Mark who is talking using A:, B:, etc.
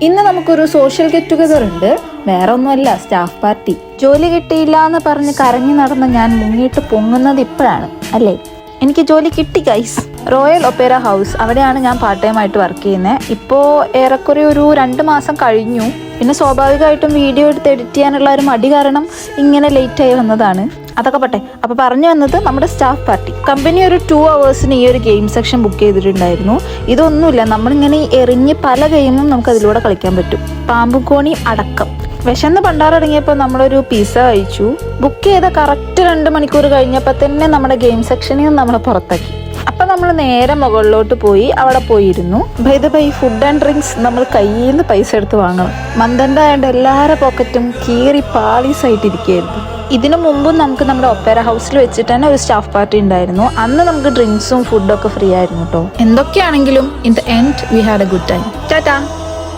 A: ഇന്ന് നമുക്കൊരു social get together ഉണ്ട്. വേറെ ഒന്നുമല്ല, സ്റ്റാഫ് പാർട്ടി. ജോലി കിട്ടിയില്ല എന്ന് പറഞ്ഞ് കരഞ്ഞു നടന്ന് ഞാൻ മുങ്ങിയിട്ട് പൊങ്ങുന്നത് ഇപ്പോഴാണ് അല്ലേ? എനിക്ക് ജോലി കിട്ടി ഗൈസ്. റോയൽ ഒപ്പേറ ഹൗസ്, അവിടെയാണ് ഞാൻ പാർട്ട് ടൈം ആയിട്ട് വർക്ക് ചെയ്യുന്നത്. ഇപ്പോൾ ഏറെക്കുറെ ഒരു 2 മാസം കഴിഞ്ഞു. പിന്നെ സ്വാഭാവികമായിട്ടും വീഡിയോ എടുത്ത് എഡിറ്റ് ചെയ്യാനുള്ള ഒരു മടി കാരണം ഇങ്ങനെ ലേറ്റായി വന്നതാണ്. അതൊക്കെ പട്ടെ. അപ്പോൾ പറഞ്ഞു വന്നത് നമ്മുടെ സ്റ്റാഫ് പാർട്ടി. കമ്പനി ഒരു 2 hours ഈ ഒരു ഗെയിം സെക്ഷൻ ബുക്ക് ചെയ്തിട്ടുണ്ടായിരുന്നു. ഇതൊന്നുമില്ല, നമ്മളിങ്ങനെ എറിഞ്ഞ് പല ഗെയിമും നമുക്ക് അതിലൂടെ കളിക്കാൻ പറ്റും. പാമ്പുകോണി അടക്കം. വിശന്ന് പണ്ടാറടങ്ങിയപ്പോൾ നമ്മളൊരു പിസ്സ കഴിച്ചു. ബുക്ക് ചെയ്ത കറക്റ്റ് 2 മണിക്കൂർ കഴിഞ്ഞപ്പോൾ തന്നെ നമ്മുടെ ഗെയിം സെക്ഷനിൽ നിന്ന് നമ്മളെ പുറത്താക്കി. അപ്പം നമ്മൾ നേരെ മുകളിലോട്ട് പോയി അവിടെ പോയിരുന്നു. By the by, food and drinks നമ്മൾ കയ്യിൽ നിന്ന് പൈസ എടുത്ത് വാങ്ങണം. മന്ദണ്ടായതുകൊണ്ട് എല്ലാവരുടെ പോക്കറ്റും കീറി പാളീസായിട്ടിരിക്കുകയായിരുന്നു. ഇതിനു മുമ്പും നമുക്ക് നമ്മുടെ ഒപ്പേറ ഹൗസിൽ വെച്ചിട്ട് തന്നെ ഒരു സ്റ്റാഫ് പാർട്ടി ഉണ്ടായിരുന്നു. അന്ന് നമുക്ക് ഡ്രിങ്ക്സും ഫുഡൊക്കെ ഫ്രീ ആയിരുന്നു കേട്ടോ. എന്തൊക്കെയാണെങ്കിലും in the end we had a good time. Tata.